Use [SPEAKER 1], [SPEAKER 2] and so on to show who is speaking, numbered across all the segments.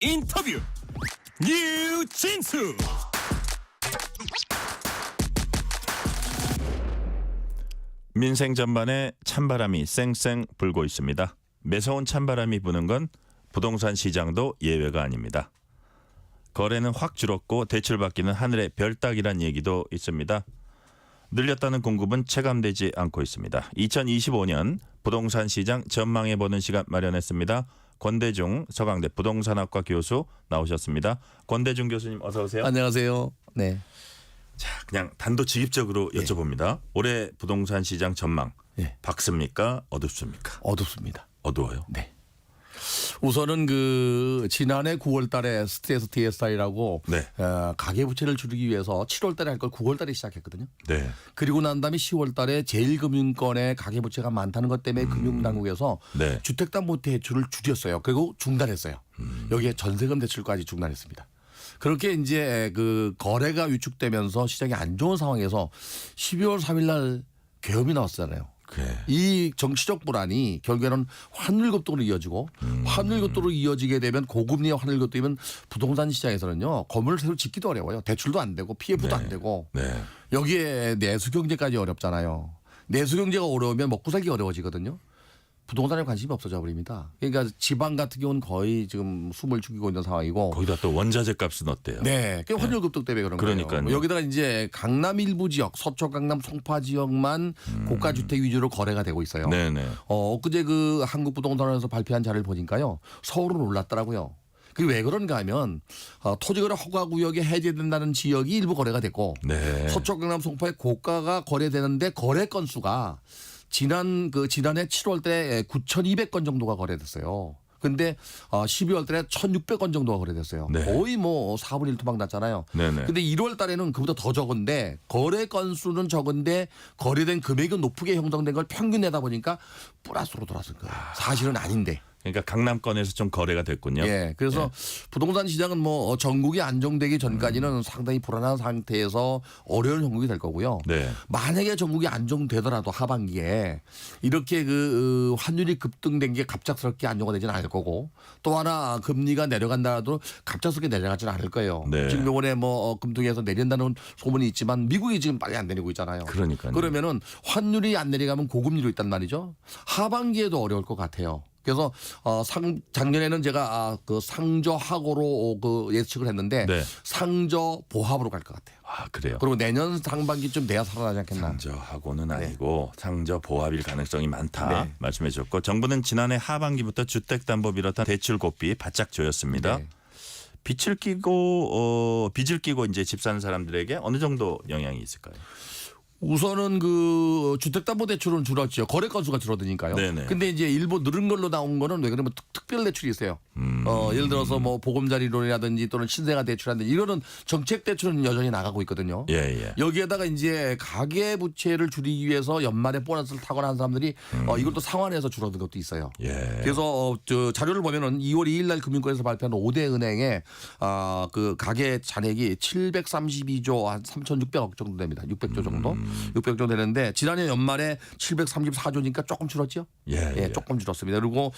[SPEAKER 1] 인터뷰 뉴진수.
[SPEAKER 2] 민생 전반에 찬바람이 쌩쌩 불고 있습니다. 매서운 찬바람이 부는 건 부동산 시장도 예외가 아닙니다. 거래는 확 줄었고 대출받기는 하늘의 별 따기란 얘기도 있습니다. 늘렸다는 공급은 체감되지 않고 있습니다. 2025년 부동산 시장 전망해보는 시간 마련했습니다. 권대중 서강대 부동산학과 교수 나오셨습니다. 권대중 교수님 어서 오세요.
[SPEAKER 3] 안녕하세요. 네.
[SPEAKER 2] 자, 그냥 단도직입적으로 여쭤봅니다. 올해 부동산 시장 전망
[SPEAKER 3] 예.
[SPEAKER 2] 밝습니까? 어둡습니까?
[SPEAKER 3] 어둡습니다.
[SPEAKER 2] 어두워요.
[SPEAKER 3] 네. 우선은 지난해 9월달에 스트레스 DSI라고
[SPEAKER 2] 네.
[SPEAKER 3] 가계부채를 줄이기 위해서 7월달에 할 걸 9월달에 시작했거든요.
[SPEAKER 2] 네.
[SPEAKER 3] 그리고 난 다음에 10월달에 제1금융권의 가계부채가 많다는 것 때문에 금융당국에서
[SPEAKER 2] 네.
[SPEAKER 3] 주택담보대출을 줄였어요. 그리고 중단했어요. 여기에 전세금 대출까지 중단했습니다. 그렇게 이제 거래가 위축되면서 시장이 안 좋은 상황에서 12월 3일 날 계엄이 나왔잖아요.
[SPEAKER 2] 그래.
[SPEAKER 3] 이 정치적 불안이 결국에는 환율 급등으로 이어지고 환율 급등으로 이어지게 되면 고금리와 환율 급등이면 부동산 시장에서는요 건물을 새로 짓기도 어려워요. 대출도 안 되고 PF도 안 되고
[SPEAKER 2] 네.
[SPEAKER 3] 여기에 내수 경제까지 어렵잖아요. 내수 경제가 어려우면 먹고 살기 어려워지거든요. 부동산에 관심이 없어져 버립니다. 그러니까 지방 같은 경우는 거의 지금 숨을 죽이고 있는 상황이고.
[SPEAKER 2] 거기다 또 원자재 값은 어때요?
[SPEAKER 3] 네, 그 환율 급등 때문에 그런 거예요.
[SPEAKER 2] 그러니까요.
[SPEAKER 3] 여기다가 이제 강남 일부 지역, 서초 강남 송파 지역만 고가 주택 위주로 거래가 되고 있어요.
[SPEAKER 2] 네네.
[SPEAKER 3] 엊그제 한국부동산원에서 발표한 자료를 보니까요, 서울은 올랐더라고요. 그게 왜 그런가 하면 토지거래 허가구역이 해제된다는 지역이 일부 거래가 됐고,
[SPEAKER 2] 네.
[SPEAKER 3] 서초 강남 송파에 고가가 거래되는데 거래 건수가 지난해 7월 때 9,200건 정도가 거래됐어요. 근데 12월 달에 1,600건 정도가 거래됐어요.
[SPEAKER 2] 네.
[SPEAKER 3] 거의 뭐 4분의 1 토막 났잖아요.
[SPEAKER 2] 네네.
[SPEAKER 3] 근데 1월 달에는 그보다 더 적은데 거래 건수는 적은데 거래된 금액은 높게 형성된 걸 평균 내다 보니까 플러스로 돌았을 거예요. 사실은 아닌데.
[SPEAKER 2] 그러니까 강남권에서 좀 거래가 됐군요.
[SPEAKER 3] 예. 그래서 부동산 시장은 뭐 전국이 안정되기 전까지는 상당히 불안한 상태에서 어려운 형국이 될 거고요.
[SPEAKER 2] 네.
[SPEAKER 3] 만약에 전국이 안정되더라도 하반기에 이렇게 환율이 급등된 게 갑작스럽게 안정화 되지는 않을 거고 또 하나 금리가 내려간다라도 갑작스럽게 내려가지는 않을 거예요.
[SPEAKER 2] 네.
[SPEAKER 3] 지금 이번에 금통에서 내린다는 소문이 있지만 미국이 지금 빨리 안 내리고 있잖아요.
[SPEAKER 2] 그러니까요.
[SPEAKER 3] 그러면은 환율이 안 내려가면 고금리로 있단 말이죠. 하반기에도 어려울 것 같아요. 그래서 작년에는 제가 상저하고로 예측을 했는데
[SPEAKER 2] 네.
[SPEAKER 3] 상저 보합으로 갈 것 같아요.
[SPEAKER 2] 아, 그래요.
[SPEAKER 3] 그리고 내년 상반기쯤 돼야 살아나지 않겠나.
[SPEAKER 2] 상저하고는 아니고 상저 보합일 가능성이 많다
[SPEAKER 3] 네.
[SPEAKER 2] 말씀해 주셨고 정부는 지난해 하반기부터 주택담보 비롯한 대출 고비 바짝 조였습니다.
[SPEAKER 3] 네.
[SPEAKER 2] 빚을 끼고 이제 집 사는 사람들에게 어느 정도 영향이 있을까요?
[SPEAKER 3] 우선은 주택담보대출은 줄었죠. 거래 건수가 줄어드니까요.
[SPEAKER 2] 네네.
[SPEAKER 3] 근데 이제 일부 늘은 걸로 나온 거는 왜 그러면 특별 대출이 있어요. 예를 들어서 뭐 보금자리론이라든지 또는 신생아 대출이라든지 이거는 정책 대출은 여전히 나가고 있거든요.
[SPEAKER 2] 예.
[SPEAKER 3] 여기에다가 이제 가계 부채를 줄이기 위해서 연말에 보너스를 타거나 한 사람들이 이것도 상환해서 줄어든 것도 있어요.
[SPEAKER 2] 예.
[SPEAKER 3] 그래서 자료를 보면은 2월 2일 날 금융권에서 발표한 5대 은행의 가계 잔액이 732조 한 3,600억 정도 됩니다. 600조 정도. 600조 정도 되는데 지난해 연말에 734조니까 조금 줄었죠.
[SPEAKER 2] 예.
[SPEAKER 3] 조금 줄었습니다. 그리고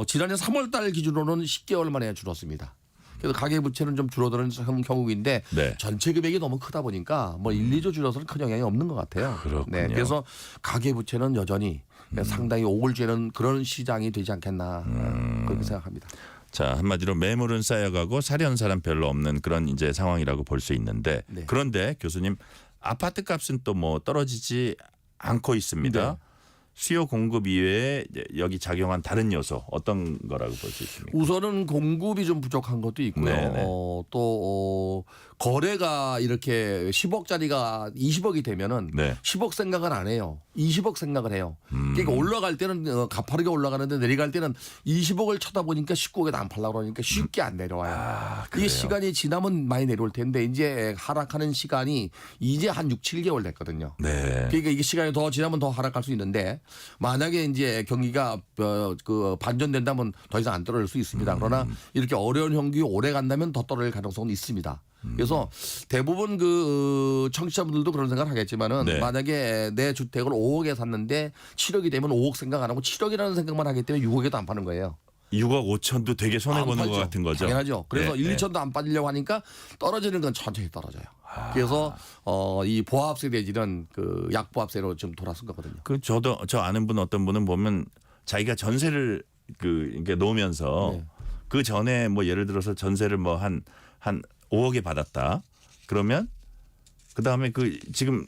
[SPEAKER 3] 지난해 3월 달 기준으로는 10개월 만에 줄었습니다. 그래서 가계부채는 좀 줄어드는 형국인데
[SPEAKER 2] 네.
[SPEAKER 3] 전체 금액이 너무 크다 보니까 1, 2조 줄어서는 큰 영향이 없는 것 같아요.
[SPEAKER 2] 그렇군요.
[SPEAKER 3] 네, 그래서 가계부채는 여전히 상당히 오글죄는 그런 시장이 되지 않겠나 그렇게 생각합니다.
[SPEAKER 2] 자, 한마디로 매물은 쌓여가고 사려는 사람 별로 없는 그런 이제 상황이라고 볼 수 있는데
[SPEAKER 3] 네.
[SPEAKER 2] 그런데 교수님 아파트 값은 또 떨어지지 않고 있습니다.
[SPEAKER 3] 네.
[SPEAKER 2] 수요 공급 이외에 여기 작용한 다른 요소 어떤 거라고 볼 수 있습니까?
[SPEAKER 3] 우선은 공급이 좀 부족한 것도 있고요.
[SPEAKER 2] 네네.
[SPEAKER 3] 또 거래가 이렇게 10억짜리가 20억이 되면은
[SPEAKER 2] 네.
[SPEAKER 3] 10억 생각을 안 해요. 20억 생각을 해요. 그러니까 올라갈 때는 가파르게 올라가는데 내려갈 때는 20억을 쳐다보니까 19억에 안 팔려고 그러니까 쉽게 안 내려와요.
[SPEAKER 2] 그래요?
[SPEAKER 3] 이게 시간이 지나면 많이 내려올 텐데 이제 하락하는 시간이 이제 한 6, 7개월 됐거든요.
[SPEAKER 2] 네.
[SPEAKER 3] 그러니까 이게 시간이 더 지나면 더 하락할 수 있는데 만약에 이제 경기가 반전된다면 더 이상 안 떨어질 수 있습니다. 그러나 이렇게 어려운 형국이 오래 간다면 더 떨어질 가능성은 있습니다. 그래서 대부분 청취자분들도 그런 생각을 하겠지만은
[SPEAKER 2] 네.
[SPEAKER 3] 만약에 내 주택을 5억에 샀는데 7억이 되면 5억 생각 안 하고 7억이라는 생각만 하기 때문에 6억에도 안 파는 거예요.
[SPEAKER 2] 6억 5천도 되게 손해
[SPEAKER 3] 안
[SPEAKER 2] 보는 것
[SPEAKER 3] 팔죠.
[SPEAKER 2] 같은 거죠.
[SPEAKER 3] 당연하죠. 그래서
[SPEAKER 2] 네,
[SPEAKER 3] 1,
[SPEAKER 2] 네.
[SPEAKER 3] 2천도 안 빠지려고 하니까 떨어지는 건 천천히 떨어져요. 그래서 이 보합세 대지는 그 약보합세로 좀 돌아선 거거든요.
[SPEAKER 2] 저 아는 분 어떤 분은 보면 자기가 전세를 이렇게 놓으면서
[SPEAKER 3] 네.
[SPEAKER 2] 그 전에 뭐 예를 들어서 전세를 뭐 한 5억에 받았다. 그러면 그 다음에 그 지금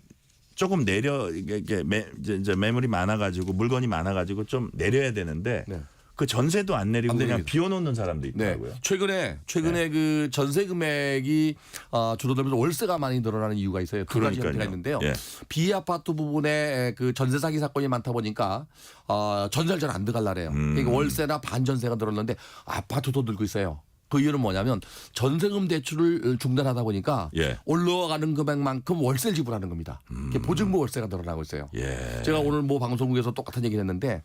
[SPEAKER 2] 조금 내려 이게 이제 매물이 많아가지고 물건이 많아가지고 좀 내려야 되는데
[SPEAKER 3] 네.
[SPEAKER 2] 그 전세도 안 내리고
[SPEAKER 3] 안
[SPEAKER 2] 그냥
[SPEAKER 3] 내립니다.
[SPEAKER 2] 비워놓는 사람도
[SPEAKER 3] 네.
[SPEAKER 2] 있더라고요.
[SPEAKER 3] 최근에 그 전세 금액이 줄어들면서 월세가 많이 늘어나는 이유가 있어요. 두 가지
[SPEAKER 2] 그러니까요.
[SPEAKER 3] 형태가 있는데요.
[SPEAKER 2] 예.
[SPEAKER 3] 비아파트 부분에 그 전세 사기 사건이 많다 보니까 전세를 잘 안 들어갈라래요. 그러니까 월세나 반전세가 늘었는데 아파트도 늘고 있어요. 그 이유는 뭐냐면 전세금 대출을 중단하다 보니까
[SPEAKER 2] 예.
[SPEAKER 3] 올라가는 금액만큼 월세를 지불하는 겁니다. 이게 보증부 월세가 늘어나고 있어요.
[SPEAKER 2] 예.
[SPEAKER 3] 제가 오늘 뭐 방송국에서 똑같은 얘기를 했는데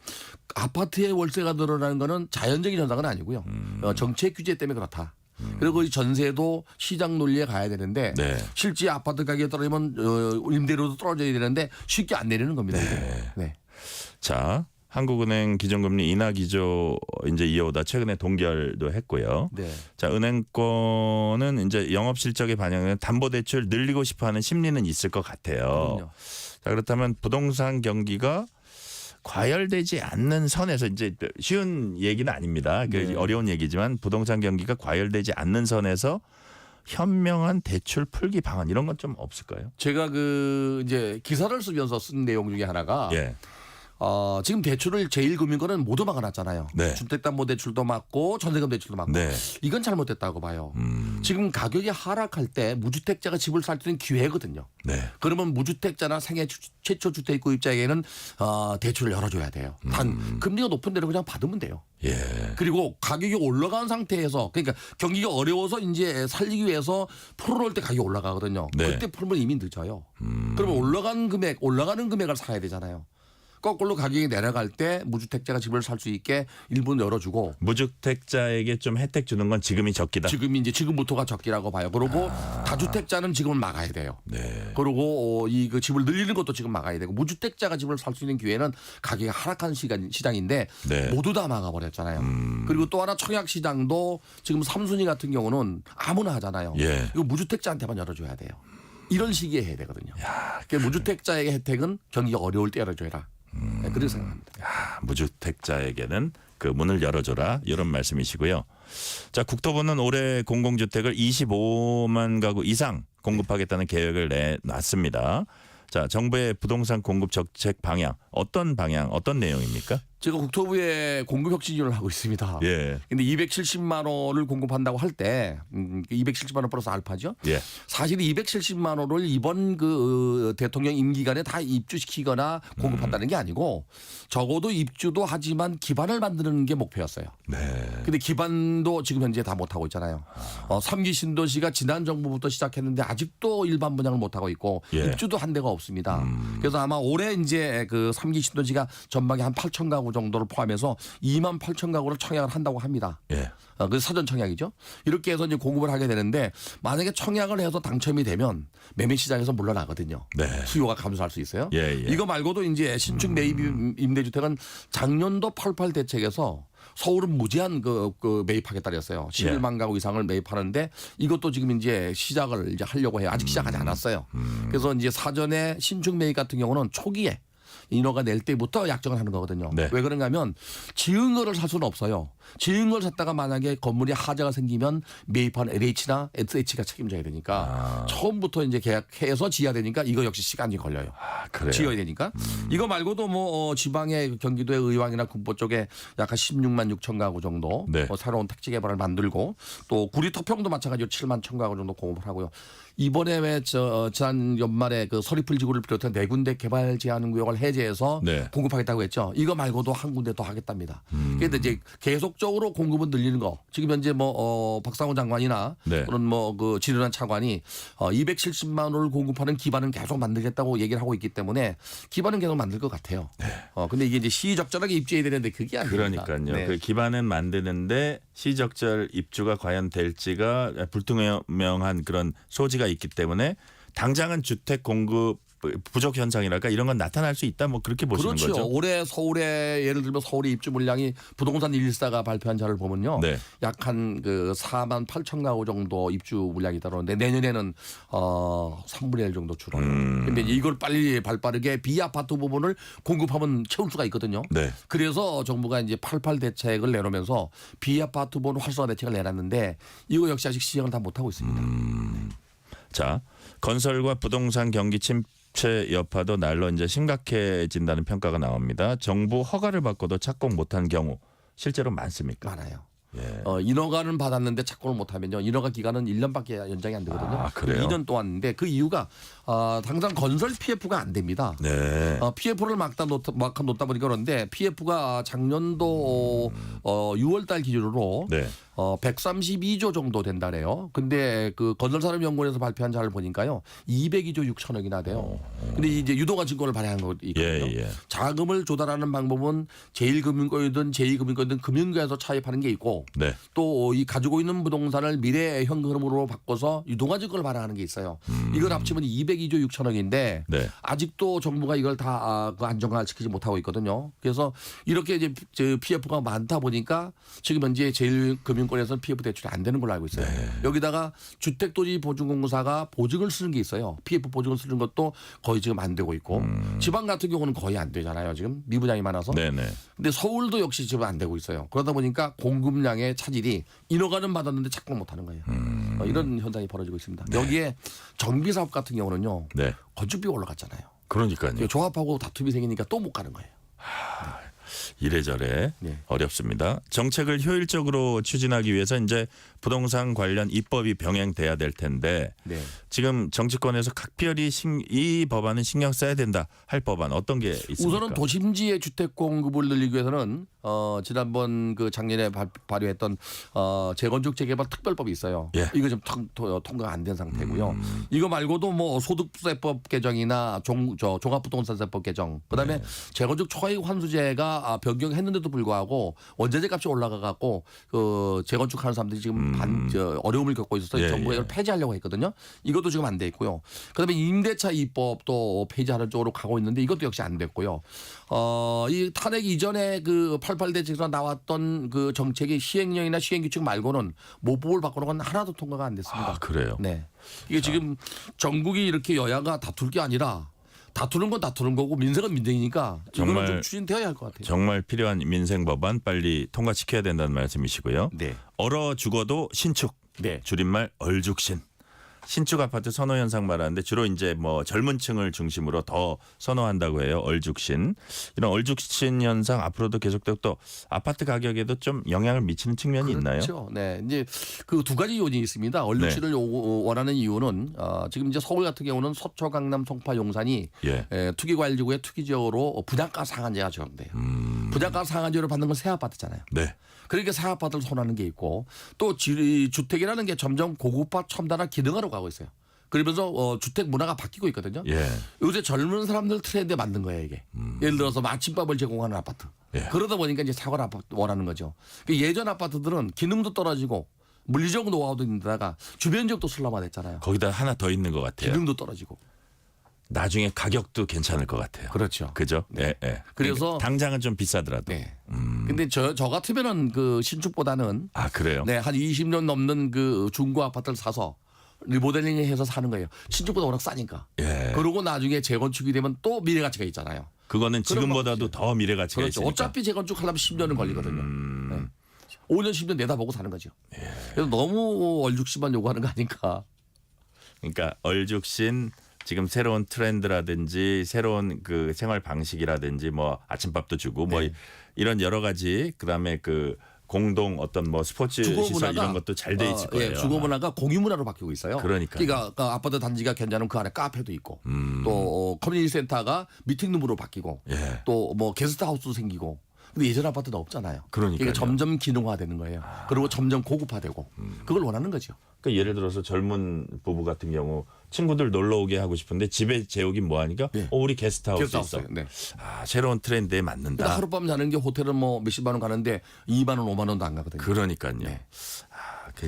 [SPEAKER 3] 아파트의 월세가 늘어나는 거는 자연적인 현상은 아니고요. 정책 규제 때문에 그렇다. 그리고 이 전세도 시장 논리에 가야 되는데
[SPEAKER 2] 네.
[SPEAKER 3] 실제 아파트 가격이 떨어지면 임대료도 떨어져야 되는데 쉽게 안 내리는 겁니다. 이게. 네.
[SPEAKER 2] 자, 한국은행 기준금리 인하 기조 이제 이어오다 최근에 동결도 했고요.
[SPEAKER 3] 네.
[SPEAKER 2] 자, 은행권은 이제 영업 실적에 반영된 담보 대출 늘리고 싶어하는 심리는 있을 것 같아요.
[SPEAKER 3] 그럼요.
[SPEAKER 2] 자, 그렇다면 부동산 경기가 과열되지 않는 선에서 이제 쉬운 얘기는 아닙니다.
[SPEAKER 3] 네.
[SPEAKER 2] 어려운 얘기지만 부동산 경기가 과열되지 않는 선에서 현명한 대출 풀기 방안 이런 건 좀 없을까요?
[SPEAKER 3] 제가 그 이제 기사를 쓰면서 쓴 내용 중에 하나가
[SPEAKER 2] 예.
[SPEAKER 3] 지금 대출을 제1금융권은 모두 막아놨잖아요.
[SPEAKER 2] 네.
[SPEAKER 3] 주택담보대출도 막고 전세금 대출도 막고
[SPEAKER 2] 네.
[SPEAKER 3] 이건 잘못됐다고 봐요. 지금 가격이 하락할 때 무주택자가 집을 살 수 있는 기회거든요.
[SPEAKER 2] 네.
[SPEAKER 3] 그러면 무주택자나 생애 최초 주택 구입자에게는 대출을 열어줘야 돼요. 단 금리가 높은 대로 그냥 받으면 돼요.
[SPEAKER 2] 예.
[SPEAKER 3] 그리고 가격이 올라간 상태에서 그러니까 경기가 어려워서 이제 살리기 위해서 풀어놓을 때 가격이 올라가거든요.
[SPEAKER 2] 네.
[SPEAKER 3] 그때 풀면 이미 늦어요. 그러면 올라가는 금액을 사야 되잖아요. 거꾸로 가격이 내려갈 때 무주택자가 집을 살 수 있게 일부는 열어주고
[SPEAKER 2] 무주택자에게 좀 혜택 주는 건 지금이 적기다.
[SPEAKER 3] 지금부터가 적기라고 봐요. 그리고 다주택자는 지금은 막아야 돼요.
[SPEAKER 2] 네.
[SPEAKER 3] 그리고 그 집을 늘리는 것도 지금 막아야 되고 무주택자가 집을 살 수 있는 기회는 가격이 하락한 시장인데
[SPEAKER 2] 네.
[SPEAKER 3] 모두 다 막아버렸잖아요. 그리고 또 하나 청약 시장도 지금 3순위 같은 경우는 아무나 하잖아요.
[SPEAKER 2] 예.
[SPEAKER 3] 이거 무주택자한테만 열어줘야 돼요. 이런 시기에 해야 되거든요. 그러니까 무주택자에게 혜택은 경기가 어려울 때 열어줘라. 네, 그렇게 생각합니다.
[SPEAKER 2] 무주택자에게는 그 문을 열어줘라 이런 말씀이시고요. 자, 국토부는 올해 공공주택을 25만 가구 이상 공급하겠다는 계획을 내놨습니다. 자, 정부의 부동산 공급 정책 방향 어떤 내용입니까?
[SPEAKER 3] 제가 국토부에 공급 혁신위를 하고 있습니다.
[SPEAKER 2] 예.
[SPEAKER 3] 근데 270만 원을 공급한다고 할 때 270만 원 플러스 알파죠.
[SPEAKER 2] 예.
[SPEAKER 3] 사실 270만 원을 이번 그 대통령 임기간에 다 입주시키거나 공급한다는 게 아니고 적어도 입주도 하지만 기반을 만드는 게 목표였어요.
[SPEAKER 2] 네.
[SPEAKER 3] 근데 기반도 지금 현재 다 못하고 있잖아요. 3기 신도시가 지난 정부부터 시작했는데 아직도 일반 분양을 못하고 있고
[SPEAKER 2] 예.
[SPEAKER 3] 입주도 한 대가 없습니다. 그래서 아마 올해 이제 그 3기 신도시가 전방에 한 8천 가구 정도를 포함해서 2만 8천 가구를 청약을 한다고 합니다.
[SPEAKER 2] 예.
[SPEAKER 3] 그 사전 청약이죠. 이렇게 해서 이제 공급을 하게 되는데 만약에 청약을 해서 당첨이 되면 매매 시장에서 물러나거든요.
[SPEAKER 2] 네.
[SPEAKER 3] 수요가 감소할 수 있어요.
[SPEAKER 2] 예, 예.
[SPEAKER 3] 이거 말고도 이제 신축 매입 임대주택은 작년도 88 대책에서 서울은 무제한 그 매입하겠다 그랬어요. 11만 가구 이상을 매입하는데 이것도 지금 이제 시작을 이제 하려고 해요. 아직 시작하지 않았어요. 그래서 이제 사전에 신축 매입 같은 경우는 초기에 인허가 낼 때부터 약정을 하는 거거든요.
[SPEAKER 2] 네.
[SPEAKER 3] 왜 그런가 하면 지은 거를 살 수는 없어요. 지은 걸 샀다가 만약에 건물에 하자가 생기면 매입한 LH나 SH가 책임져야 되니까 처음부터 이제 계약해서 지어야 되니까 이거 역시 시간이 걸려요.
[SPEAKER 2] 그래요.
[SPEAKER 3] 지어야 되니까. 이거 말고도 뭐 지방의 경기도의 의왕이나 군포 쪽에 약 한 16만 6천 가구 정도
[SPEAKER 2] 네.
[SPEAKER 3] 새로운 택지 개발을 만들고 또 구리 토평도 마찬가지로 7만 1천 가구 정도 공급을 하고요. 이번에 왜 지난 연말에 그 서리풀 지구를 비롯한 네 군데 개발 제한 구역을 해제해서
[SPEAKER 2] 네.
[SPEAKER 3] 공급하겠다고 했죠. 이거 말고도 한 군데 더 하겠답니다. 그런데 이제 계속적으로 공급은 늘리는 거. 지금 현재 뭐 박상호 장관이나
[SPEAKER 2] 네.
[SPEAKER 3] 또는 뭐 그 지르난 차관이 270만 원을 공급하는 기반은 계속 만들겠다고 얘기를 하고 있기 때문에 기반은 계속 만들 것 같아요. 근데 이게 이제 시적절하게 입주해야 되는데 그게 아닙니다.
[SPEAKER 2] 그러니까요.
[SPEAKER 3] 네.
[SPEAKER 2] 그 기반은 만드는데 시적절 입주가 과연 될지가 불투명한 그런 소지가 있기 때문에 당장은 주택 공급 부족 현상이랄까 이런 건 나타날 수 있다. 뭐 그렇게 보시는
[SPEAKER 3] 그렇죠.
[SPEAKER 2] 거죠.
[SPEAKER 3] 올해 서울에 예를 들면 서울의 입주 물량이 부동산 114가 발표한 자를 보면요.
[SPEAKER 2] 네.
[SPEAKER 3] 약 한 그 4만 8천 가구 정도 입주 물량이 들어오는데 내년에는 3분의 1 정도 줄어요. 근데 이걸 빨리 발빠르게 비아파트 부분을 공급하면 채울 수가 있거든요.
[SPEAKER 2] 네.
[SPEAKER 3] 그래서 정부가 이제 88 대책을 내놓으면서 비아파트 부분 활성화 대책을 내놨는데 이거 역시 아직 시행을 다 못하고 있습니다.
[SPEAKER 2] 자, 건설과 부동산 경기 침체 여파도 날로 이제 심각해진다는 평가가 나옵니다. 정부 허가를 받고도 착공 못한 경우 실제로 많습니까?
[SPEAKER 3] 많아요.
[SPEAKER 2] 예.
[SPEAKER 3] 인허가는 받았는데 착공을 못하면요. 인허가 기간은 1년밖에 연장이 안 되거든요.
[SPEAKER 2] 아, 그래요?
[SPEAKER 3] 2년 동안인데 그 이유가 당장 건설 PF가 안 됩니다.
[SPEAKER 2] 네.
[SPEAKER 3] PF를 막 놓다 보니까 그런데 PF가 작년도 6월달 기준으로
[SPEAKER 2] 네.
[SPEAKER 3] 132조 정도 된다래요. 근데 그 건설산업연구원에서 발표한 자를 보니까요, 202조 6천억이나 돼요. 근데 이제 유동화 증권을 발행한 거 있거든요.
[SPEAKER 2] 예.
[SPEAKER 3] 자금을 조달하는 방법은 제1금융권이든 제2금융권이든 금융가에서 차입하는 게 있고,
[SPEAKER 2] 네.
[SPEAKER 3] 또 이 가지고 있는 부동산을 미래 현금으로 바꿔서 유동화 증권을 발행하는 게 있어요. 이걸 합치면 202조 6천억인데
[SPEAKER 2] 네.
[SPEAKER 3] 아직도 정부가 이걸 다 안정화시키지 못하고 있거든요. 그래서 이렇게 이제 PF가 많다 보니까 지금 현재 제1금융권에서는 PF 대출이 안 되는 걸로 알고 있어요.
[SPEAKER 2] 네.
[SPEAKER 3] 여기다가 주택도시보증공사가 보증을 쓰는 게 있어요. PF 보증을 쓰는 것도 거의 지금 안 되고 있고 지방 같은 경우는 거의 안 되잖아요. 지금 미분양이 많아서.
[SPEAKER 2] 네네.
[SPEAKER 3] 근데 서울도 역시 지금 안 되고 있어요. 그러다 보니까 공급량의 차질이 인허가는 받았는데 착공 못하는 거예요. 이런 현상이 벌어지고 있습니다. 여기에 정비 사업 같은 경우는요.
[SPEAKER 2] 네.
[SPEAKER 3] 건축비가 올라갔잖아요.
[SPEAKER 2] 그러니까요.
[SPEAKER 3] 조합하고 다툼이 생기니까 또 못 가는 거예요.
[SPEAKER 2] 이래저래
[SPEAKER 3] 네.
[SPEAKER 2] 어렵습니다. 정책을 효율적으로 추진하기 위해서 이제 부동산 관련 입법이 병행돼야 될 텐데
[SPEAKER 3] 네.
[SPEAKER 2] 지금 정치권에서 각별히 이 법안은 신경 써야 된다 할 법안 어떤 게 있습니까?
[SPEAKER 3] 우선은 도심지의 주택 공급을 늘리기 위해서는 지난번 그 작년에 발의했던 재건축 재개발 특별법이 있어요.
[SPEAKER 2] 예.
[SPEAKER 3] 이거 좀 통과가 안 된 상태고요. 이거 말고도 뭐 소득세법 개정이나 종합부동산세법 개정, 그다음에 재건축 초과이익 환수제가 변경했는데도 불구하고 원자재 값이 올라가 갖고 그 재건축하는 사람들이 지금 어려움을 겪고 있어서
[SPEAKER 2] 예,
[SPEAKER 3] 정부가
[SPEAKER 2] 예.
[SPEAKER 3] 이걸 폐지하려고 했거든요. 이것도 지금 안 돼 있고요. 그다음에 임대차 입법도 폐지하는 쪽으로 가고 있는데 이것도 역시 안 됐고요. 이 탄핵 이전에 그 88 대책에서 나왔던 그 정책의 시행령이나 시행규칙 말고는 모법을 바꾸는 건 하나도 통과가 안 됐습니다.
[SPEAKER 2] 아, 그래요.
[SPEAKER 3] 네. 이게 지금 전국이 이렇게 여야가 다툴 게 아니라 다투는 건 다투는 거고 민생은 민생이니까
[SPEAKER 2] 정말
[SPEAKER 3] 이거는 좀 추진되어야 할 것 같아요.
[SPEAKER 2] 정말 필요한 민생 법안 빨리 통과시켜야 된다는 말씀이시고요.
[SPEAKER 3] 네.
[SPEAKER 2] 얼어 죽어도 신축.
[SPEAKER 3] 네.
[SPEAKER 2] 줄임말 얼죽신. 신축 아파트 선호 현상 말하는데 주로 이제 뭐 젊은 층을 중심으로 더 선호한다고 해요. 얼죽신. 이런 얼죽신 현상 앞으로도 계속되고 또 아파트 가격에도 좀 영향을 미치는 측면이 있나요?
[SPEAKER 3] 그렇죠. 네. 이제 그 두 가지 요인이 있습니다. 얼룩실을 원하는 이유는 지금 이제 서울 같은 경우는 서초, 강남, 송파, 용산이
[SPEAKER 2] 예.
[SPEAKER 3] 투기관리구의 투기지역으로 분양가 상한제가 적용돼요. 분양가 상한제를 받는 건 새 아파트잖아요.
[SPEAKER 2] 네.
[SPEAKER 3] 그러니까 새 아파트를 선호하는 게 있고 또 주택이라는 게 점점 고급화, 첨단화, 기능화로 가고 있어요. 그러면서 주택 문화가 바뀌고 있거든요.
[SPEAKER 2] 예.
[SPEAKER 3] 요새 젊은 사람들 트렌드에 맞는 거예요 이게. 예를 들어서 마침밥을 제공하는 아파트.
[SPEAKER 2] 예.
[SPEAKER 3] 그러다 보니까 이제 사골 아파트 원하는 거죠. 예전 아파트들은 기능도 떨어지고 물리적 노하우도 있는데다가 주변 지역도 슬럼화됐잖아요.
[SPEAKER 2] 거기다 하나 더 있는 것 같아요.
[SPEAKER 3] 기능도 떨어지고.
[SPEAKER 2] 나중에 가격도 괜찮을 것 같아요.
[SPEAKER 3] 그렇죠.
[SPEAKER 2] 그죠?
[SPEAKER 3] 네.
[SPEAKER 2] 예.
[SPEAKER 3] 그래서
[SPEAKER 2] 그러니까 당장은 좀 비싸더라도.
[SPEAKER 3] 네. 근데 저 같으면은 그 신축보다는
[SPEAKER 2] 아, 그래요?
[SPEAKER 3] 네, 한 20년 넘는 그 중고 아파트를 사서 리모델링해서 사는 거예요. 신축보다 워낙 싸니까.
[SPEAKER 2] 예.
[SPEAKER 3] 그리고 나중에 재건축이 되면 또 미래 가치가 있잖아요.
[SPEAKER 2] 그거는
[SPEAKER 3] 그런
[SPEAKER 2] 지금보다도 더 미래 가치가
[SPEAKER 3] 그렇죠.
[SPEAKER 2] 있으니까.
[SPEAKER 3] 어차피 재건축하려면 10년은 걸리거든요. 네. 5년 10년 내다보고 사는 거죠. 그래서 너무 얼죽심만 요구하는 거 아닌가.
[SPEAKER 2] 그러니까 얼죽신 지금 새로운 트렌드라든지 새로운 그 생활 방식이라든지 뭐 아침밥도 주고 뭐 이런 여러 가지 그다음에 그 공동 어떤 뭐 스포츠 시설 이런 것도 잘 돼 있을 거예요.
[SPEAKER 3] 주거 문화가 공유 문화로 바뀌고 있어요.
[SPEAKER 2] 그러니까요.
[SPEAKER 3] 그러니까 아파트 단지가 견자는 그 안에 카페도 있고 또 커뮤니티 센터가 미팅룸으로 바뀌고
[SPEAKER 2] 예.
[SPEAKER 3] 또 뭐 게스트하우스도 생기고. 근데 예전 아파트는 없잖아요.
[SPEAKER 2] 그러니까요.
[SPEAKER 3] 그러니까 점점 기능화되는 거예요. 그리고 점점 고급화되고 그걸 원하는 거죠.
[SPEAKER 2] 그러니까 예를 들어서 젊은 부부 같은 경우 친구들 놀러 오게 하고 싶은데 집에 재우긴 뭐 하니까
[SPEAKER 3] 네.
[SPEAKER 2] 우리 게스트하우스
[SPEAKER 3] 게스트하우스.
[SPEAKER 2] 있어.
[SPEAKER 3] 네.
[SPEAKER 2] 아, 새로운 트렌드에 맞는다.
[SPEAKER 3] 그러니까 하룻밤 자는 게 호텔은 뭐 몇십만 원 가는데 2만 원, 5만 원도 안 가거든요.
[SPEAKER 2] 그러니까요.
[SPEAKER 3] 네.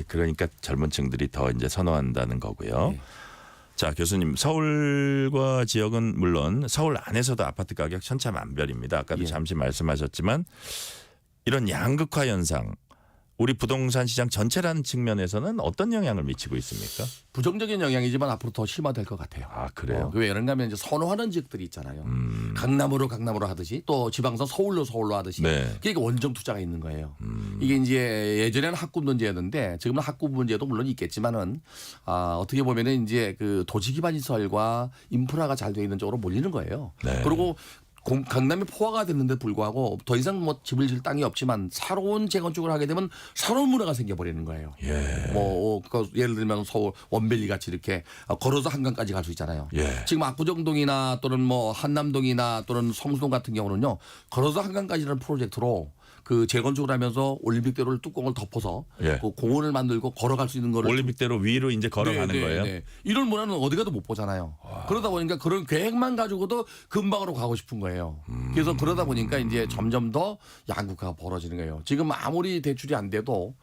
[SPEAKER 2] 그러니까 젊은 층들이 더 이제 선호한다는 거고요.
[SPEAKER 3] 네.
[SPEAKER 2] 자, 교수님, 서울과 지역은 물론 서울 안에서도 아파트 가격 천차만별입니다. 아까도
[SPEAKER 3] 예.
[SPEAKER 2] 잠시 말씀하셨지만 이런 양극화 현상 우리 부동산 시장 전체라는 측면에서는 어떤 영향을 미치고 있습니까?
[SPEAKER 3] 부정적인 영향이지만 앞으로 더 심화될 것 같아요.
[SPEAKER 2] 아, 그래요?
[SPEAKER 3] 왜 그런가 하면 이제 선호하는 지역들이 있잖아요. 강남으로 하듯이 또 지방선 서울로 하듯이
[SPEAKER 2] 네.
[SPEAKER 3] 그러니까 원정 투자가 있는 거예요. 이게 이제 예전에는 학구 문제였는데 지금은 학구 문제도 물론 있겠지만은 어떻게 보면은 이제 그 도시 기반 시설과 인프라가 잘 되어 있는 쪽으로 몰리는 거예요.
[SPEAKER 2] 네.
[SPEAKER 3] 그리고 강남이 포화가 됐는데 불구하고 더 이상 뭐 집을 질 땅이 없지만 새로운 재건축을 하게 되면 새로운 문화가 생겨버리는 거예요.
[SPEAKER 2] 예.
[SPEAKER 3] 예를 들면 서울 원벨리 같이 이렇게 걸어서 한강까지 갈 수 있잖아요.
[SPEAKER 2] 예.
[SPEAKER 3] 지금 압구정동이나 또는 뭐 한남동이나 또는 성수동 같은 경우는요 걸어서 한강까지라는 프로젝트로 그 재건축을 하면서 올림픽대로를 뚜껑을 덮어서
[SPEAKER 2] 예.
[SPEAKER 3] 그 공원을 만들고 걸어갈 수 있는 거를
[SPEAKER 2] 올림픽대로 위로 이제 걸어가는
[SPEAKER 3] 네, 네,
[SPEAKER 2] 거예요?
[SPEAKER 3] 네. 이런 문화는 어디 가도 못 보잖아요. 그러다 보니까 그런 계획만 가지고도 금방으로 가고 싶은 거예요. 그래서 그러다 보니까 이제 점점 더 양극화가 벌어지는 거예요. 지금 아무리 대출이 안 돼도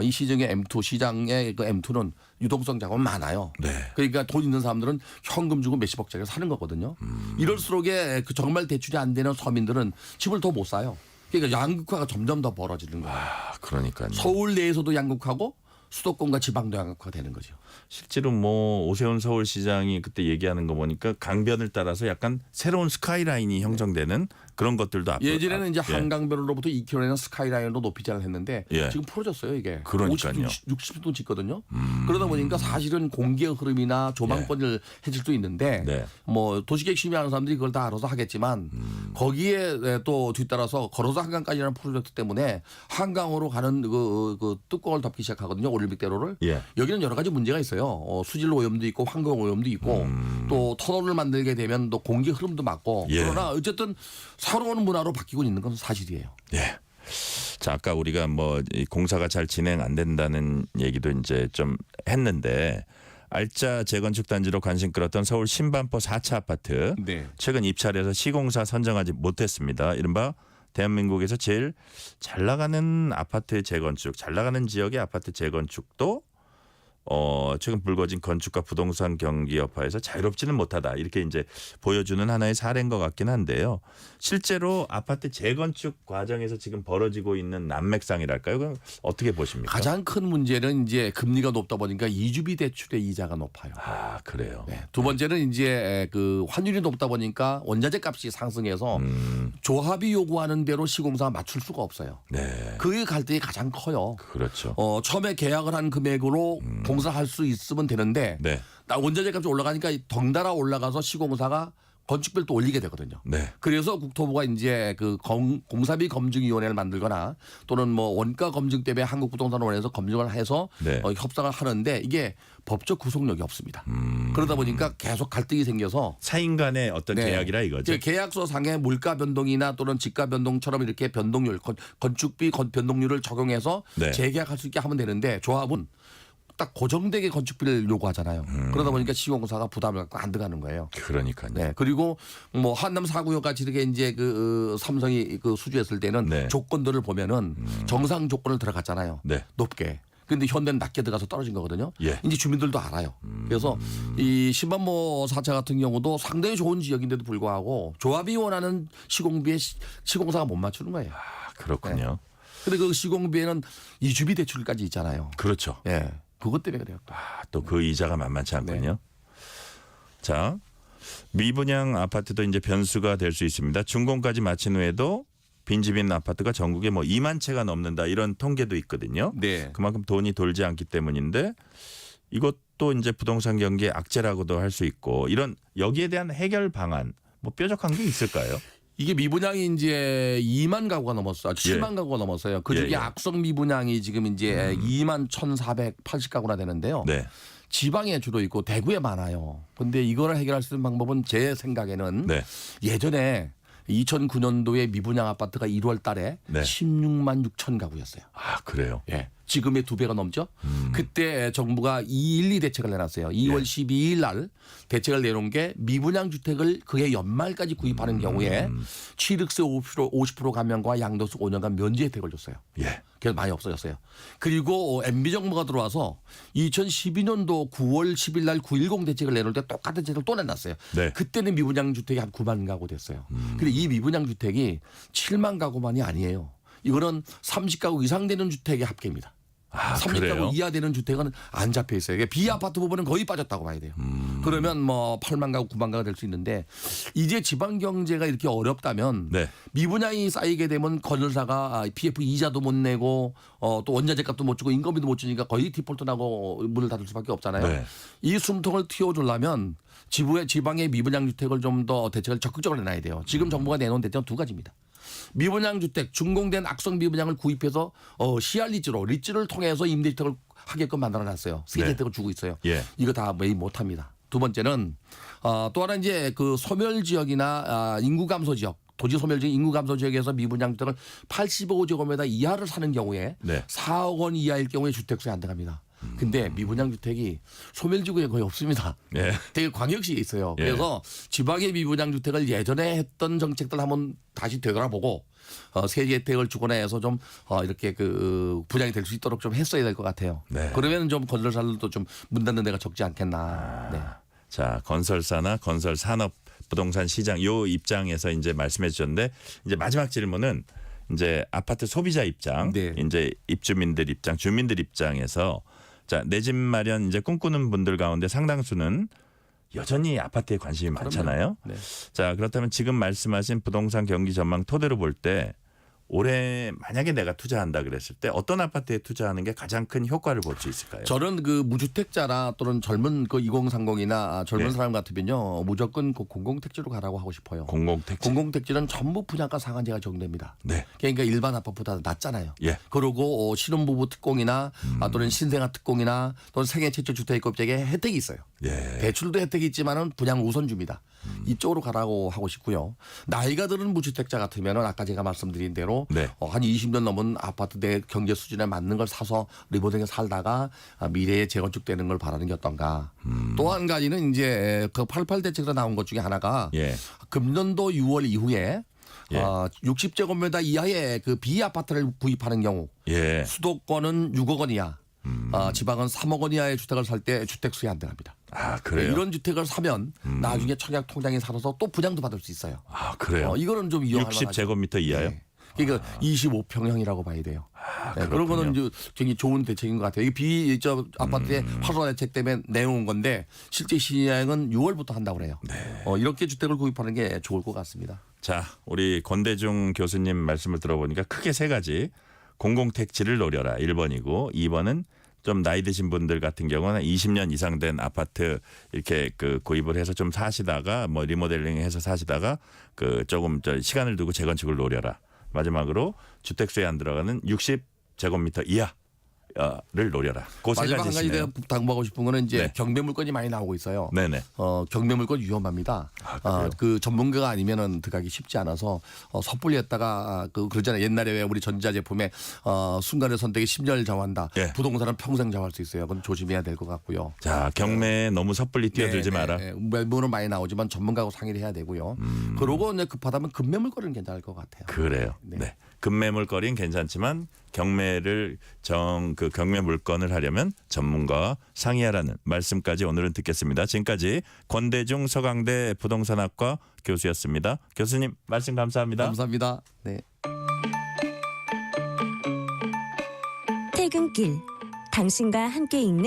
[SPEAKER 3] 이 시장의 M2 시장의 그 M2는 유동성 자금은 많아요.
[SPEAKER 2] 네.
[SPEAKER 3] 그러니까 돈 있는 사람들은 현금 주고 몇십억짜리 사는 거거든요. 이럴수록에 그 정말 대출이 안 되는 서민들은 집을 더 못 사요. 그러니까 양극화가 점점 더 벌어지는 거예요.
[SPEAKER 2] 그러니까요.
[SPEAKER 3] 서울 내에서도 양극화고 수도권과 지방도 양극화가 되는 거죠.
[SPEAKER 2] 실제로 뭐 오세훈 서울시장이 그때 얘기하는 거 보니까 강변을 따라서 약간 새로운 스카이라인이 형성되는 그런 것들도
[SPEAKER 3] 예전에는 이제
[SPEAKER 2] 예.
[SPEAKER 3] 한강변으로부터 2km에는 스카이라인으로 높이자를 했는데
[SPEAKER 2] 예.
[SPEAKER 3] 지금 풀어졌어요 이게.
[SPEAKER 2] 그러니까요.
[SPEAKER 3] 60도 짓거든요. 그러다 보니까 사실은 공기의 흐름이나 조망권을 해줄 수 있는데
[SPEAKER 2] 네.
[SPEAKER 3] 뭐 도시계획 심의하는 사람들이 그걸 다 알아서 하겠지만 거기에 또 뒤따라서 걸어서 한강까지라는 프로젝트 때문에 한강으로 가는 그 뚜껑을 덮기 시작하거든요. 올림픽대로를.
[SPEAKER 2] 예.
[SPEAKER 3] 여기는 여러 가지 문제가 있어요. 수질 오염도 있고 환경 오염도 있고 또 터널을 만들게 되면 또 공기 흐름도 막고
[SPEAKER 2] 예.
[SPEAKER 3] 그러나 어쨌든 새로운 문화로 바뀌고 있는 건 사실이에요.
[SPEAKER 2] 예. 자, 아까 우리가 뭐이 공사가 잘 진행 안 된다는 얘기도 이제 좀 했는데 알짜 재건축 단지로 관심 끌었던 서울 신반포 4차 아파트
[SPEAKER 3] 네.
[SPEAKER 2] 최근 입찰해서 시공사 선정하지 못했습니다. 이른바 대한민국에서 제일 잘 나가는 아파트 재건축, 잘 나가는 지역의 아파트 재건축도 최근 불거진 건축과 부동산 경기 여파에서 자유롭지는 못하다 이렇게 이제 보여주는 하나의 사례인 것 같긴 한데요. 실제로 아파트 재건축 과정에서 지금 벌어지고 있는 난맥상이랄까요? 그럼 어떻게 보십니까?
[SPEAKER 3] 가장 큰 문제는 이제 금리가 높다 보니까 이주비 대출의 이자가 높아요.
[SPEAKER 2] 아, 그래요.
[SPEAKER 3] 네. 두 번째는 이제 그 환율이 높다 보니까 원자재 값이 상승해서 조합이 요구하는 대로 시공사가 맞출 수가 없어요.
[SPEAKER 2] 네,
[SPEAKER 3] 그게 갈등이 가장 커요.
[SPEAKER 2] 그렇죠.
[SPEAKER 3] 처음에 계약을 한 금액으로 공사할 수 있으면 되는데
[SPEAKER 2] 네,
[SPEAKER 3] 원자재 값이 올라가니까 덩달아 올라가서 시공사가 건축비를 또 올리게 되거든요.
[SPEAKER 2] 네,
[SPEAKER 3] 그래서 국토부가 이제 그 공사비 검증위원회를 만들거나 또는 뭐 원가 검증 때문에 한국부동산원에서 검증을 해서
[SPEAKER 2] 네.
[SPEAKER 3] 협상을 하는데 이게 법적 구속력이 없습니다. 그러다 보니까 계속 갈등이 생겨서
[SPEAKER 2] 사인 간의 어떤
[SPEAKER 3] 네.
[SPEAKER 2] 계약이라 이거죠.
[SPEAKER 3] 계약서 상의 물가 변동이나 또는 지가 변동처럼 이렇게 변동률 건축비 변동률을 적용해서
[SPEAKER 2] 네.
[SPEAKER 3] 재계약할 수 있게 하면 되는데 조합은 딱 고정되게 건축비를 요구하잖아요. 그러다 보니까 시공사가 부담을 갖고 안 들어가는 거예요.
[SPEAKER 2] 그러니까요.
[SPEAKER 3] 네. 그리고 뭐 한남 4구역 같이 이렇게 이제 그 삼성이 그 수주했을 때는
[SPEAKER 2] 네.
[SPEAKER 3] 조건들을 보면은 정상 조건을 들어갔잖아요.
[SPEAKER 2] 네.
[SPEAKER 3] 높게. 근데 현대는 낮게 들어가서 떨어진 거거든요.
[SPEAKER 2] 예.
[SPEAKER 3] 이제 주민들도 알아요. 그래서 이 신반포 4차 같은 경우도 상당히 좋은 지역인데도 불구하고 조합이 원하는 시공비에 시공사가 못 맞추는 거예요.
[SPEAKER 2] 아, 그렇군요.
[SPEAKER 3] 근데 그 시공비에는 이주비 대출까지 있잖아요.
[SPEAKER 2] 그렇죠.
[SPEAKER 3] 예. 그것 때문에 그래요.
[SPEAKER 2] 또 그 이자가 만만치 않군요. 자, 미분양 아파트도 이제 변수가 될 수 있습니다. 준공까지 마친 후에도 빈집인 아파트가 전국에 뭐 2만 채가 넘는다 이런 통계도 있거든요.
[SPEAKER 3] 네.
[SPEAKER 2] 그만큼 돈이 돌지 않기 때문인데 이것도 이제 부동산 경기의 악재라고도 할 수 있고 이런 여기에 대한 해결 방안 뭐 뾰족한 게 있을까요?
[SPEAKER 3] 이게 미분양이 이제 2만 가구가 넘었어요. 7만 가구가 넘었어요. 그중에
[SPEAKER 2] 예, 예.
[SPEAKER 3] 악성 미분양이 지금 이제 2만 1,480가구나 되는데요.
[SPEAKER 2] 네.
[SPEAKER 3] 지방에 주로 있고 대구에 많아요. 근데 이거를 해결할 수 있는 방법은 제 생각에는
[SPEAKER 2] 네.
[SPEAKER 3] 예전에 2009년도에 미분양 아파트가 1월 달에
[SPEAKER 2] 네.
[SPEAKER 3] 16만 6천 가구였어요.
[SPEAKER 2] 아, 그래요.
[SPEAKER 3] 예. 지금의 2배가 넘죠. 그때 정부가 212 대책을 내놨어요. 2월 12일 날 대책을 내놓은 게 미분양 주택을 그해 연말까지 구입하는 경우에 취득세 50% 감면과 양도세 5년간 면제 혜택을 줬어요.
[SPEAKER 2] 예.
[SPEAKER 3] 그래서 많이 없어졌어요. 그리고 MB 정부가 들어와서 2012년도 9월 10일 날 910 대책을 내놓을 때 똑같은 대책을 또 내놨어요.
[SPEAKER 2] 네.
[SPEAKER 3] 그때는 미분양 주택이 한 9만 가구 됐어요. 근데 이 미분양 주택이 7만 가구만이 아니에요. 이거는 30가구 이상 되는 주택의 합계입니다.
[SPEAKER 2] 아,
[SPEAKER 3] 30가구
[SPEAKER 2] 그래요?
[SPEAKER 3] 이하 되는 주택은 안 잡혀 있어요. 이게 비아파트 부분은 거의 빠졌다고 봐야 돼요. 그러면 뭐 8만 가구, 9만 가구가 될 수 있는데 이제 지방 경제가 이렇게 어렵다면
[SPEAKER 2] 네.
[SPEAKER 3] 미분양이 쌓이게 되면 건설사가 PF 이자도 못 내고 또 원자재 값도 못 주고 인건비도 못 주니까 거의 디폴트 나고 문을 닫을 수밖에 없잖아요.
[SPEAKER 2] 네.
[SPEAKER 3] 이 숨통을 틔워주려면 지방의 미분양 주택을 좀 더 대책을 적극적으로 내놔야 돼요. 지금 정부가 내놓은 대책은 2가지입니다. 미분양 주택, 준공된 악성 미분양을 구입해서 리즈를 통해서 임대주택을 하게끔 만들어놨어요. 세제
[SPEAKER 2] 네.
[SPEAKER 3] 혜택을 주고 있어요.
[SPEAKER 2] 예.
[SPEAKER 3] 이거 다 매입 못합니다. 두 번째는 또 하나 이제 그 소멸 지역이나 인구 감소 지역. 도시 소멸 지역, 인구 감소 지역에서 미분양 주택을 85제곱미터 이하를 사는 경우에
[SPEAKER 2] 네.
[SPEAKER 3] 4억 원 이하일 경우에 주택수에 안 들어갑니다. 근데 미분양 주택이 소멸지구에 거의 없습니다.
[SPEAKER 2] 예.
[SPEAKER 3] 되게 광역시에 있어요.
[SPEAKER 2] 예.
[SPEAKER 3] 그래서 지방의 미분양 주택을 예전에 했던 정책들 한번 다시 되돌아보고 세제 혜택을 주거나 해서 좀 이렇게 그 분양이 될 수 있도록 좀 했어야 될 것 같아요.
[SPEAKER 2] 네.
[SPEAKER 3] 그러면 좀 건설사들도 좀 문 닫는 데가 적지 않겠나. 네.
[SPEAKER 2] 자, 건설사나 건설 산업 부동산 시장 요 입장에서 이제 말씀해 주셨는데 이제 마지막 질문은 이제 아파트 소비자 입장,
[SPEAKER 3] 네.
[SPEAKER 2] 이제 입주민들 입장, 주민들 입장에서 자, 내 집 마련 이제 꿈꾸는 분들 가운데 상당수는 여전히 아파트에 관심이 많잖아요.
[SPEAKER 3] 네.
[SPEAKER 2] 자, 그렇다면 지금 말씀하신 부동산 경기 전망 토대로 볼 때 올해 만약에 내가 투자한다 그랬을 때 어떤 아파트에 투자하는 게 가장 큰 효과를 볼 수 있을까요?
[SPEAKER 3] 저는 그 무주택자나 또는 젊은 그 2030이나 젊은
[SPEAKER 2] 네.
[SPEAKER 3] 사람 같으면요 무조건 그 공공택지로 가라고 하고 싶어요.
[SPEAKER 2] 공공택지.
[SPEAKER 3] 공공택지는 전부 분양가 상한제가 적용됩니다.
[SPEAKER 2] 네.
[SPEAKER 3] 그러니까 일반 아파트보다 낮잖아요.
[SPEAKER 2] 예.
[SPEAKER 3] 그리고 신혼부부 특공이나 또는 신생아 특공이나 또는 생애 최초 주택입법제에 혜택이 있어요.
[SPEAKER 2] 예.
[SPEAKER 3] 대출도 혜택이 있지만은 분양 우선주입니다. 이쪽으로 가라고 하고 싶고요. 나이가 드는 무주택자 같으면은 아까 제가 말씀드린 대로
[SPEAKER 2] 네.
[SPEAKER 3] 한 20년 넘은 아파트 내 경제 수준에 맞는 걸 사서 리모델링 살다가 미래에 재건축되는 걸 바라는 게 어떤가. 또 한 가지는 이제 그 88 대책에서 나온 것 중에 하나가
[SPEAKER 2] 예.
[SPEAKER 3] 금년도 6월 이후에
[SPEAKER 2] 예.
[SPEAKER 3] 60제곱미터 이하의 그 비아파트를 구입하는 경우
[SPEAKER 2] 예.
[SPEAKER 3] 수도권은 6억 원 이하, 지방은 3억 원 이하의 주택을 살 때 주택 수혜 안 들어갑니다.
[SPEAKER 2] 아, 그래요?
[SPEAKER 3] 이런 주택을 사면 나중에 청약 통장에 살아서 또 분양도 받을 수 있어요.
[SPEAKER 2] 아, 그래요?
[SPEAKER 3] 이거는 좀 이용할 만하죠.
[SPEAKER 2] 60제곱미터 이하요?
[SPEAKER 3] 네. 그러니까 25평형이라고 봐야 돼요. 네, 그런
[SPEAKER 2] 그렇군요.
[SPEAKER 3] 거는 이제 굉장히 좋은 대책인 것 같아요. 이 아파트의 활성화 대책 때문에 내놓은 건데 실제 시행은 6월부터 한다고 그래요.
[SPEAKER 2] 네.
[SPEAKER 3] 이렇게 주택을 구입하는 게 좋을 것 같습니다.
[SPEAKER 2] 자, 우리 권대중 교수님 말씀을 들어보니까 크게 3가지. 공공택지를 노려라 1번이고 2번은 좀 나이 드신 분들 같은 경우는 20년 이상 된 아파트 이렇게 그 구입을 해서 좀 사시다가 뭐 리모델링해서 사시다가 그 조금 시간을 두고 재건축을 노려라. 마지막으로 주택수에 안 들어가는 60제곱미터 이하를 노려라. 그 세
[SPEAKER 3] 마지막 한 가지
[SPEAKER 2] 가지시네요.
[SPEAKER 3] 내가 당부하고 싶은 거는 이제
[SPEAKER 2] 네.
[SPEAKER 3] 경매 물건이 많이 나오고 있어요.
[SPEAKER 2] 네네.
[SPEAKER 3] 경매 물건 위험합니다.
[SPEAKER 2] 그래요?
[SPEAKER 3] 그 전문가가 아니면은 들어가기 쉽지 않아서 섣불리 했다가 그러잖아요. 옛날에 왜 우리 전자제품에 순간의 선택이 10년을 좌우한다.
[SPEAKER 2] 예.
[SPEAKER 3] 부동산은 평생 좌우할 수 있어요. 그건 조심해야 될 것 같고요.
[SPEAKER 2] 자, 경매에 너무 섣불리 뛰어들지 마라.
[SPEAKER 3] 매물은 많이 나오지만 전문가하고 상의를 해야 되고요. 그러고 이제 급하다면 금매 물건은 괜찮을 것 같아요.
[SPEAKER 2] 그래요. 네. 금매 물거리는 괜찮지만 경매를 그 경매 물건을 하려면 전문가와 상의하라는 말씀까지 오늘은 듣겠습니다. 지금까지 권대중 서강대 부동산학과 교수였습니다. 교수님 말씀 감사합니다.
[SPEAKER 3] 감사합니다. 네.
[SPEAKER 1] 퇴근길 당신과 함께 읽는